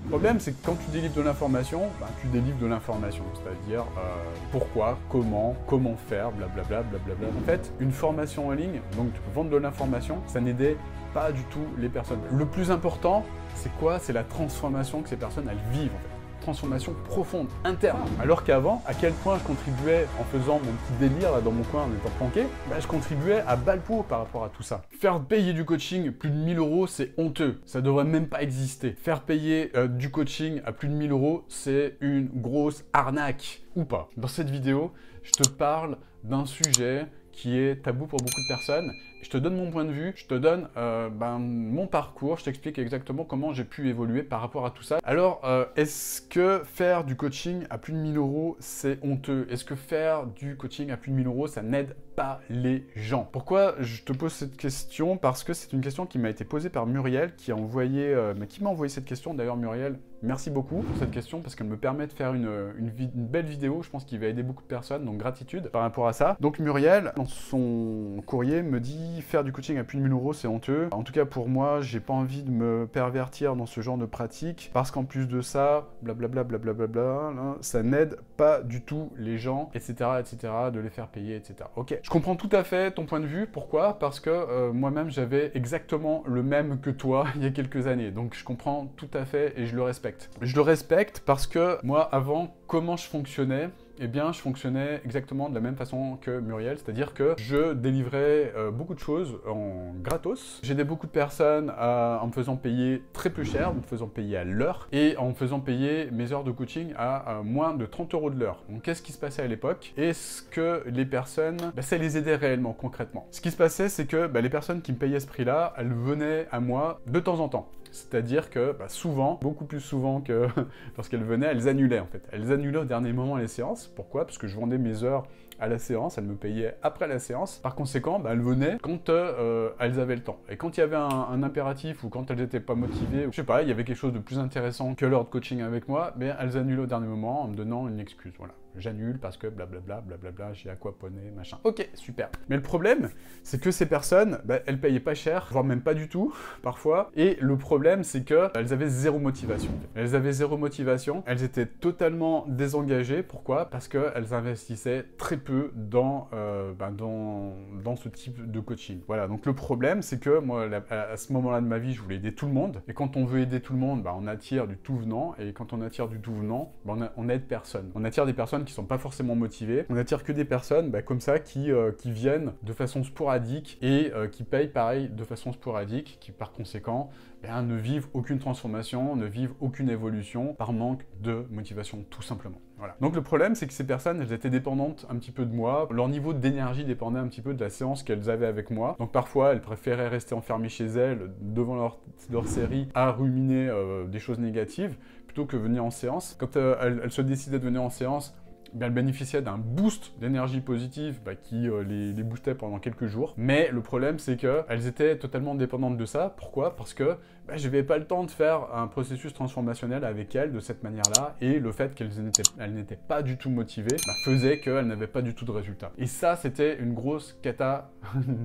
Le problème, c'est que quand tu délivres de l'information, ben, tu délivres de l'information, c'est-à-dire pourquoi, comment faire, blablabla, blablabla. En fait, une formation en ligne, donc vendre de l'information, ça n'aidait pas du tout les personnes. Le plus important, c'est quoi? C'est la transformation que ces personnes, elles vivent, en fait. Transformation profonde, interne. Alors qu'avant, à quel point je contribuais en faisant mon petit délire là dans mon coin en étant planqué, ben, je contribuais à balpo par rapport à tout ça. Faire payer du coaching plus de 1000 euros, c'est honteux. Ça devrait même pas exister. Faire payer du coaching à plus de 1000 euros, c'est une grosse arnaque. Ou pas. Dans cette vidéo, je te parle d'un sujet qui est tabou pour beaucoup de personnes. Je te donne mon point de vue, je te donne mon parcours, je t'explique exactement comment j'ai pu évoluer par rapport à tout ça. Alors, est-ce que faire du coaching à plus de 1000 euros, c'est honteux? Est-ce que faire du coaching à plus de 1000 euros, ça n'aide pas les gens? Pourquoi je te pose cette question? Parce que c'est une question qui m'a été posée par Muriel, qui m'a envoyé cette question. D'ailleurs, Muriel, merci beaucoup pour cette question, parce qu'elle me permet de faire une belle vidéo, je pense qu'il va aider beaucoup de personnes, donc gratitude par rapport à ça. Donc Muriel, dans son courrier, me dit faire du coaching à plus de 1000 euros, c'est honteux. En tout cas, pour moi, j'ai pas envie de me pervertir dans ce genre de pratique, parce qu'en plus de ça, blablabla, blablabla, ça n'aide pas du tout les gens, etc., etc., de les faire payer, etc. Ok, je comprends tout à fait ton point de vue. Pourquoi? Parce que moi-même, j'avais exactement le même que toi il y a quelques années. Donc, je comprends tout à fait et je le respecte. Je le respecte parce que moi, avant, comment je fonctionnais? Eh bien, je fonctionnais exactement de la même façon que Muriel, c'est-à-dire que je délivrais beaucoup de choses en gratos. J'aidais beaucoup de personnes en me faisant payer très peu cher, en me faisant payer à l'heure, et en me faisant payer mes heures de coaching à moins de 30 € de l'heure. Donc, qu'est-ce qui se passait à l'époque? Est-ce que les personnes, ça les aidait réellement, concrètement? Ce qui se passait, c'est que les personnes qui me payaient ce prix-là, elles venaient à moi de temps en temps. C'est-à-dire que souvent, beaucoup plus souvent que lorsqu'elles venaient, elles annulaient en fait. Elles annulaient au dernier moment les séances. Pourquoi? Parce que je vendais mes heures à la séance, elles me payaient après la séance. Par conséquent, elles venaient quand elles avaient le temps. Et quand il y avait un impératif ou quand elles n'étaient pas motivées, ou, je sais pas, il y avait quelque chose de plus intéressant que l'heure de coaching avec moi, elles annulaient au dernier moment en me donnant une excuse. Voilà. J'annule parce que blablabla, blablabla, j'ai aquaponé, machin. Ok, super. Mais le problème, c'est que ces personnes, elles payaient pas cher, voire même pas du tout, parfois. Et le problème, c'est que elles avaient zéro motivation. Elles avaient zéro motivation, elles étaient totalement désengagées. Pourquoi? Parce qu'elles investissaient très peu dans ce type de coaching. Voilà, donc le problème, c'est que moi, à ce moment-là de ma vie, je voulais aider tout le monde. Et quand on veut aider tout le monde, on attire du tout venant. Et quand on attire du tout venant, on aide personne. On attire des personnes qui sont pas forcément motivées. On attire que des personnes comme ça qui viennent de façon sporadique et qui payent pareil de façon sporadique, qui par conséquent ne vivent aucune transformation, ne vivent aucune évolution par manque de motivation tout simplement. Voilà. Donc le problème, c'est que ces personnes, elles étaient dépendantes un petit peu de moi. Leur niveau d'énergie dépendait un petit peu de la séance qu'elles avaient avec moi. Donc parfois, elles préféraient rester enfermées chez elles devant leur série à ruminer des choses négatives plutôt que venir en séance. Quand elles se décidaient de venir en séance, elles bénéficiaient d'un boost d'énergie positive qui les boostait pendant quelques jours. Mais le problème, c'est qu'elles étaient totalement dépendantes de ça. Pourquoi? Parce que je n'avais pas le temps de faire un processus transformationnel avec elles de cette manière-là. Et le fait qu'elles n'étaient pas du tout motivées faisait qu'elles n'avaient pas du tout de résultats. Et ça, c'était une grosse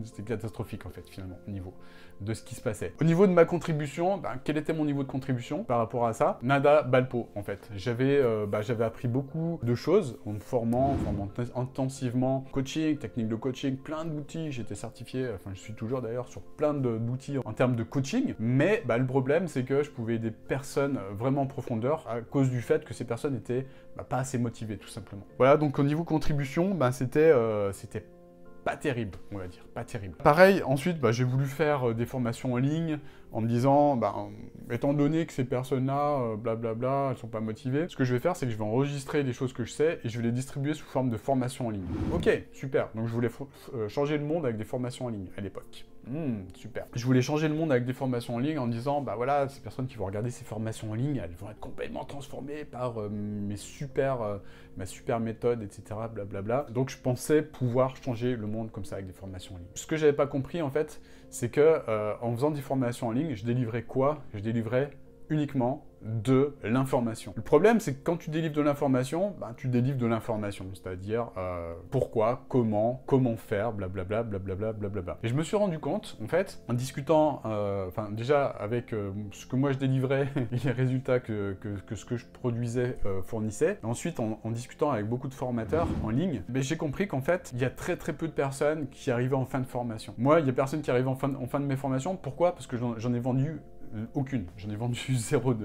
c'était catastrophique en fait, finalement, au niveau de ce qui se passait. Au niveau de ma contribution, quel était mon niveau de contribution par rapport à ça? Nada balpo, en fait. J'avais appris beaucoup de choses en me formant intensivement, coaching, technique de coaching, plein d'outils. J'étais certifié, je suis toujours d'ailleurs sur plein d'outils en termes de coaching. Mais le problème, c'est que je pouvais aider personnes vraiment en profondeur à cause du fait que ces personnes étaient pas assez motivées, tout simplement. Voilà, donc au niveau contribution, c'était pas terrible, on va dire, pas terrible. Pareil, ensuite, j'ai voulu faire des formations en ligne en me disant, étant donné que ces personnes-là, blablabla, elles sont pas motivées, ce que je vais faire, c'est que je vais enregistrer les choses que je sais et je vais les distribuer sous forme de formation en ligne. Ok, super. Donc je voulais changer le monde avec des formations en ligne à l'époque. Super. Je voulais changer le monde avec des formations en ligne en me disant, voilà, ces personnes qui vont regarder ces formations en ligne, elles vont être complètement transformées par ma super méthode, etc., blablabla. Donc je pensais pouvoir changer le monde comme ça avec des formations en ligne. Ce que j'avais pas compris, en fait, c'est que en faisant des formations en ligne, je délivrais quoi? Je délivrais uniquement de l'information. Le problème, c'est que quand tu délivres de l'information, tu délivres de l'information, c'est-à-dire pourquoi, comment faire, blablabla, blablabla, blablabla. Et je me suis rendu compte, en fait, en discutant, déjà avec ce que moi je délivrais et les résultats que ce que je produisais fournissait, et ensuite en discutant avec beaucoup de formateurs en ligne, j'ai compris qu'en fait, il y a très peu de personnes qui arrivaient en fin de formation. Moi, il y a personne qui arrive en fin de mes formations. Pourquoi? Parce que j'en ai vendu aucune. J'en ai vendu 0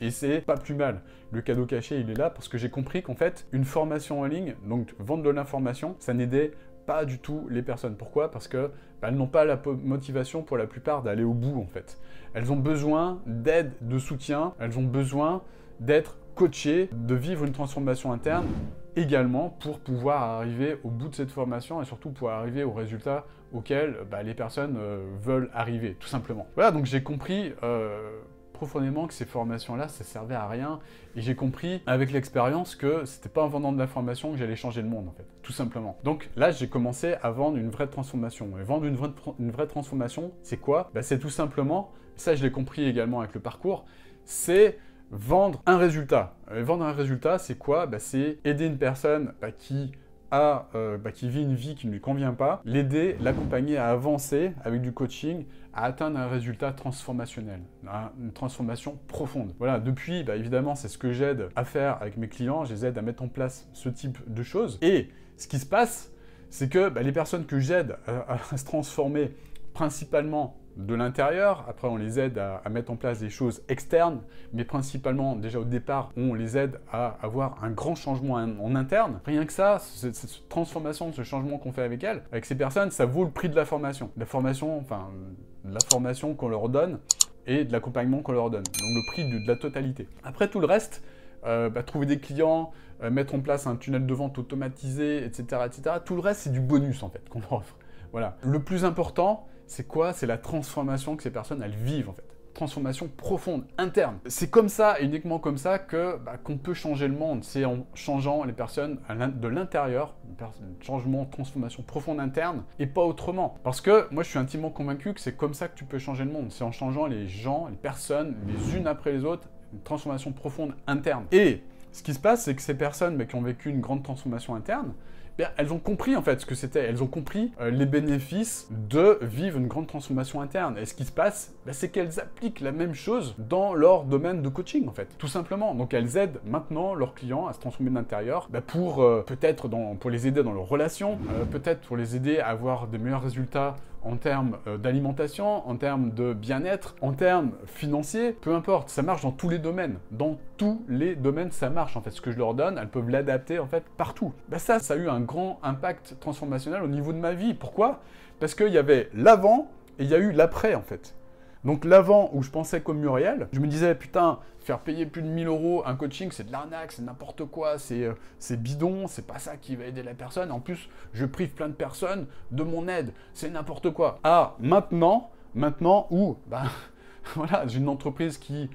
Et c'est pas plus mal. Le cadeau caché, il est là parce que j'ai compris qu'en fait, une formation en ligne, donc vendre de l'information, ça n'aidait pas du tout les personnes. Pourquoi? Parce que elles n'ont pas la motivation pour la plupart d'aller au bout, en fait. Elles ont besoin d'aide, de soutien, elles ont besoin d'être coachées, de vivre une transformation interne également pour pouvoir arriver au bout de cette formation et surtout pour arriver aux résultats auxquels les personnes veulent arriver, tout simplement. Voilà, donc j'ai compris profondément que ces formations-là, ça servait à rien, et j'ai compris avec l'expérience que c'était pas en vendant de l'information que j'allais changer le monde, en fait, tout simplement. Donc là, j'ai commencé à vendre une vraie transformation. Et vendre une vraie transformation, c'est quoi? C'est tout simplement, ça je l'ai compris également avec le parcours, c'est vendre un résultat. Et vendre un résultat, c'est quoi? C'est aider une personne qui vit une vie qui ne lui convient pas, l'aider, l'accompagner à avancer avec du coaching, à atteindre un résultat transformationnel, une transformation profonde. Voilà, depuis, évidemment, c'est ce que j'aide à faire avec mes clients, je les aide à mettre en place ce type de choses. Et ce qui se passe, c'est que les personnes que j'aide à se transformer principalement de l'intérieur, après on les aide à mettre en place des choses externes, mais principalement déjà au départ, on les aide à avoir un grand changement en interne. Rien que ça, cette transformation, ce changement qu'on fait avec elles, avec ces personnes, ça vaut le prix de la formation. De la formation qu'on leur donne et de l'accompagnement qu'on leur donne. Donc le prix de la totalité. Après tout le reste, trouver des clients, mettre en place un tunnel de vente automatisé, etc., etc. Tout le reste, c'est du bonus en fait qu'on leur offre. Voilà. Le plus important, c'est quoi? C'est la transformation que ces personnes, elles vivent en fait. Transformation profonde, interne. C'est comme ça, et uniquement comme ça, qu'on peut changer le monde. C'est en changeant les personnes de l'intérieur, un changement, transformation profonde interne, et pas autrement. Parce que moi, je suis intimement convaincu que c'est comme ça que tu peux changer le monde. C'est en changeant les gens, les personnes, les unes après les autres, une transformation profonde interne. Et ce qui se passe, c'est que ces personnes qui ont vécu une grande transformation interne, elles ont compris en fait ce que c'était, elles ont compris les bénéfices de vivre une grande transformation interne. Et ce qui se passe, c'est qu'elles appliquent la même chose dans leur domaine de coaching en fait, tout simplement. Donc elles aident maintenant leurs clients à se transformer de l'intérieur pour peut-être pour les aider dans leurs relations, peut-être pour les aider à avoir des meilleurs résultats en termes d'alimentation, en termes de bien-être, en termes financiers, peu importe, ça marche dans tous les domaines. Dans tous les domaines, ça marche en fait. Ce que je leur donne, elles peuvent l'adapter en fait partout. Ça a eu un grand impact transformationnel au niveau de ma vie. Pourquoi? Parce qu'il y avait l'avant et il y a eu l'après en fait. Donc l'avant où je pensais comme Muriel, je me disais putain, faire payer plus de 1000 € un coaching, c'est de l'arnaque, c'est n'importe quoi, c'est bidon, c'est pas ça qui va aider la personne. En plus, je prive plein de personnes de mon aide, c'est n'importe quoi. Ah, maintenant où voilà, j'ai une entreprise qui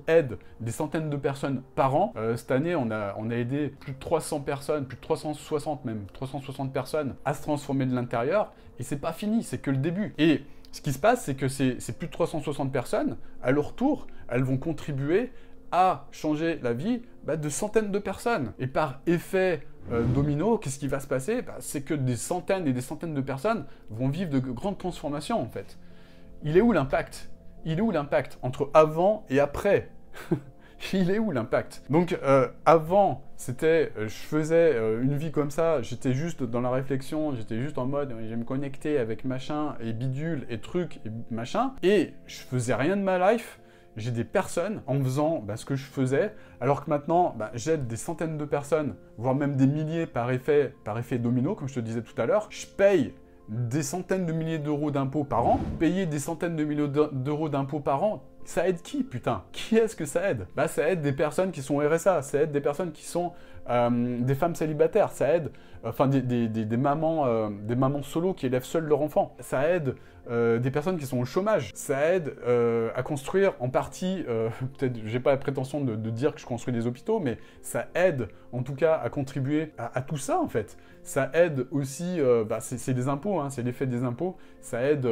aide des centaines de personnes par an. Cette année, on a aidé plus de 300 personnes, plus de 360 même, 360 personnes à se transformer de l'intérieur. Et c'est pas fini, c'est que le début. Et ce qui se passe, c'est que ces plus de 360 personnes, à leur tour, elles vont contribuer à changer la vie de centaines de personnes. Et par effet domino, qu'est-ce qui va se passer? C'est que des centaines et des centaines de personnes vont vivre de grandes transformations, en fait. Il est où l'impact? Il est où l'impact entre avant et après? Il est où l'impact? Donc avant, c'était, je faisais une vie comme ça, j'étais juste dans la réflexion, j'étais juste en mode, je vais me connecter avec machin et bidule et trucs et machin, et je faisais rien de ma life. J'ai des personnes en faisant ce que je faisais, alors que maintenant, j'aide des centaines de personnes, voire même des milliers par effet domino, comme je te disais tout à l'heure. Je paye des centaines de milliers d'euros d'impôts par an. Payer des centaines de milliers d'euros d'impôts par an, ça aide qui, putain? Qui est-ce que ça aide? Ça aide des personnes qui sont RSA, ça aide des personnes qui sont des femmes célibataires, ça aide des mamans solo qui élèvent seules leurs enfants, ça aide des personnes qui sont au chômage, ça aide à construire en partie, peut-être j'ai pas la prétention de dire que je construis des hôpitaux, mais ça aide en tout cas à contribuer à tout ça en fait. Ça aide aussi, c'est des impôts, hein, c'est l'effet des impôts, ça aide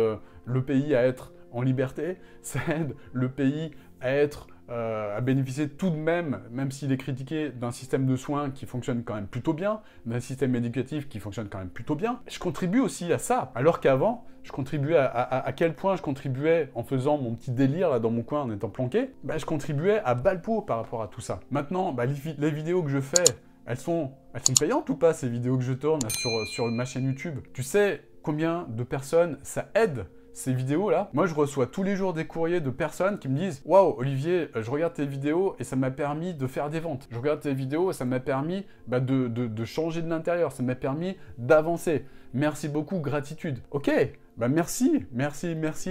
le pays à être en liberté, ça aide le pays à être à bénéficier tout de même, même s'il est critiqué, d'un système de soins qui fonctionne quand même plutôt bien, d'un système éducatif qui fonctionne quand même plutôt bien. Je contribue aussi à ça, alors qu'avant, je contribuais à quel point je contribuais en faisant mon petit délire là dans mon coin en étant planqué, bah, je contribuais à balpo par rapport à tout ça. Maintenant, bah, les vidéos que je fais, elles sont payantes ou pas, ces vidéos que je tourne sur ma chaîne YouTube? Tu sais combien de personnes ça aide ces vidéos-là? Moi, je reçois tous les jours des courriers de personnes qui me disent « Waouh, Olivier, je regarde tes vidéos et ça m'a permis de faire des ventes. Je regarde tes vidéos et ça m'a permis bah, de changer de l'intérieur. Ça m'a permis d'avancer. Merci beaucoup, gratitude. » Ok, bah merci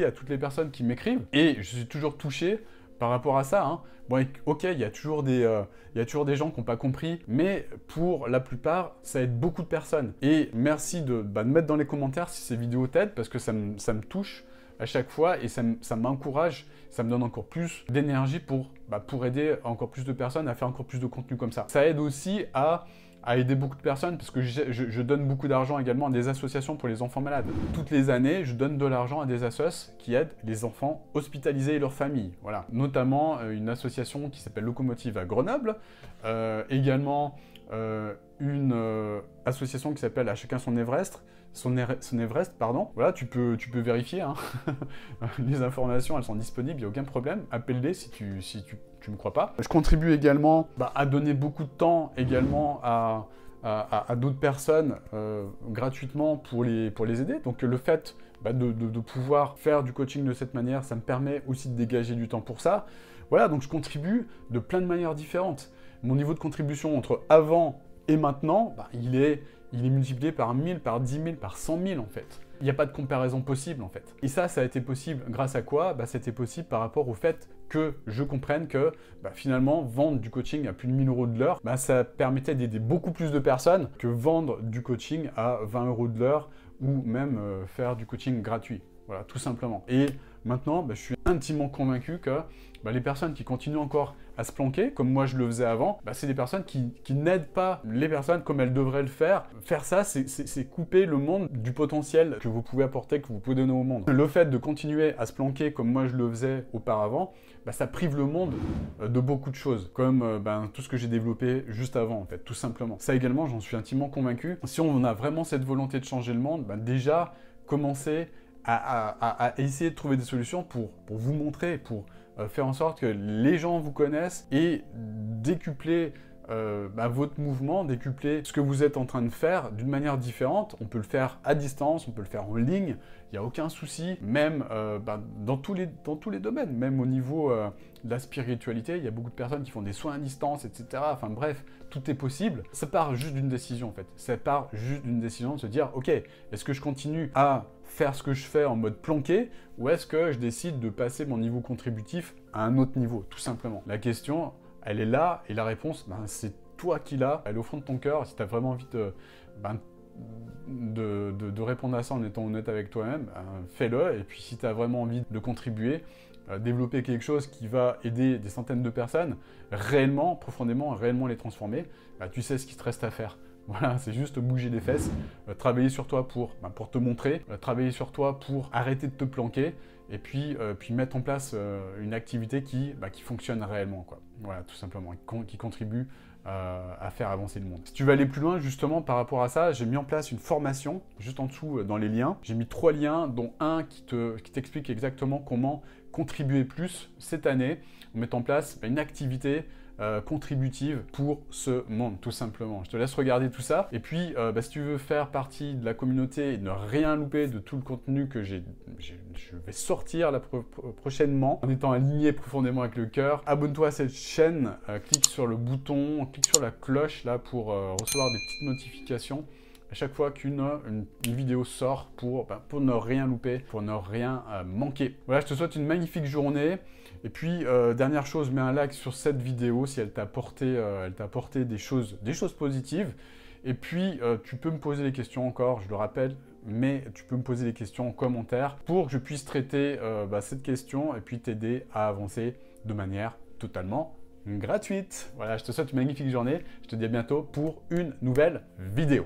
à toutes les personnes qui m'écrivent. Et je suis toujours touché par rapport à ça, hein. Bon, ok, il y a toujours des gens qui n'ont pas compris, mais pour la plupart, ça aide beaucoup de personnes. Et merci de mettre dans les commentaires si ces vidéos t'aident, parce que ça me touche à chaque fois et ça m'encourage, ça me donne encore plus d'énergie pour aider encore plus de personnes à faire encore plus de contenu comme ça. Ça aide aussi à aider beaucoup de personnes parce que je donne beaucoup d'argent également à des associations pour les enfants malades. Toutes les années, je donne de l'argent à des assos qui aident les enfants hospitalisés et leurs familles. Voilà. Notamment une association qui s'appelle Locomotive à Grenoble, également une association qui s'appelle À chacun son Everest, pardon. Voilà, tu peux vérifier, hein. Les informations, elles sont disponibles, il n'y a aucun problème. Appelle-les si tu me crois pas. Je contribue également à donner beaucoup de temps également à d'autres personnes gratuitement pour les aider. Donc le fait de pouvoir faire du coaching de cette manière, ça me permet aussi de dégager du temps pour ça. Voilà, donc je contribue de plein de manières différentes. Mon niveau de contribution entre avant et maintenant, il est multiplié par 1000, par 10 000, par 100 000 en fait. Il n'y a pas de comparaison possible en fait. Et ça a été possible grâce à quoi? C'était possible par rapport au fait que je comprenne que finalement, vendre du coaching à plus de 1000 € de l'heure, ça permettait d'aider beaucoup plus de personnes que vendre du coaching à 20 € de l'heure ou même faire du coaching gratuit. Voilà, tout simplement. Et maintenant, je suis intimement convaincu que les personnes qui continuent encore à se planquer, comme moi je le faisais avant, c'est des personnes qui n'aident pas les personnes comme elles devraient le faire. Faire ça, c'est couper le monde du potentiel que vous pouvez apporter, que vous pouvez donner au monde. Le fait de continuer à se planquer comme moi je le faisais auparavant, ça prive le monde de beaucoup de choses, comme tout ce que j'ai développé juste avant, en fait, tout simplement. Ça également, j'en suis intimement convaincu. Si on a vraiment cette volonté de changer le monde, déjà, commencer à essayer de trouver des solutions pour vous montrer, pour faire en sorte que les gens vous connaissent et décupler votre mouvement, décupler ce que vous êtes en train de faire d'une manière différente. On peut le faire à distance, on peut le faire en ligne, il n'y a aucun souci, même dans tous les domaines, même au niveau de la spiritualité, il y a beaucoup de personnes qui font des soins à distance, etc. Enfin bref, tout est possible. Ça part juste d'une décision en fait. Ça part juste d'une décision de se dire, ok, est-ce que je continue à faire ce que je fais en mode planqué ou est-ce que je décide de passer mon niveau contributif à un autre niveau, tout simplement. La question, elle est là et la réponse, c'est toi qui l'as, elle est au fond de ton cœur. Si tu as vraiment envie de répondre à ça en étant honnête avec toi-même, fais-le. Et puis si tu as vraiment envie de contribuer, développer quelque chose qui va aider des centaines de personnes, réellement, profondément, réellement les transformer, tu sais ce qu'il te reste à faire. Voilà, c'est juste bouger les fesses, travailler sur toi pour te montrer, travailler sur toi pour arrêter de te planquer, et puis mettre en place une activité qui fonctionne réellement, quoi. Voilà, tout simplement, qui contribue à faire avancer le monde. Si tu veux aller plus loin, justement, par rapport à ça, j'ai mis en place une formation, juste en dessous dans les liens. J'ai mis 3 liens, dont un qui t'explique exactement comment contribuer plus cette année, en mettant en place une activité contributive pour ce monde, tout simplement. Je te laisse regarder tout ça. Et puis, si tu veux faire partie de la communauté et ne rien louper de tout le contenu que je vais sortir là, prochainement, en étant aligné profondément avec le cœur, abonne-toi à cette chaîne, clique sur le bouton, clique sur la cloche là pour recevoir des petites notifications à chaque fois qu'une vidéo sort pour ne rien louper, pour ne rien manquer. Voilà, je te souhaite une magnifique journée. Et puis, dernière chose, mets un like sur cette vidéo si elle t'a apporté des choses positives. Et puis, tu peux me poser des questions encore, je le rappelle, mais tu peux me poser des questions en commentaire pour que je puisse traiter cette question et puis t'aider à avancer de manière totalement gratuite. Voilà, je te souhaite une magnifique journée. Je te dis à bientôt pour une nouvelle vidéo.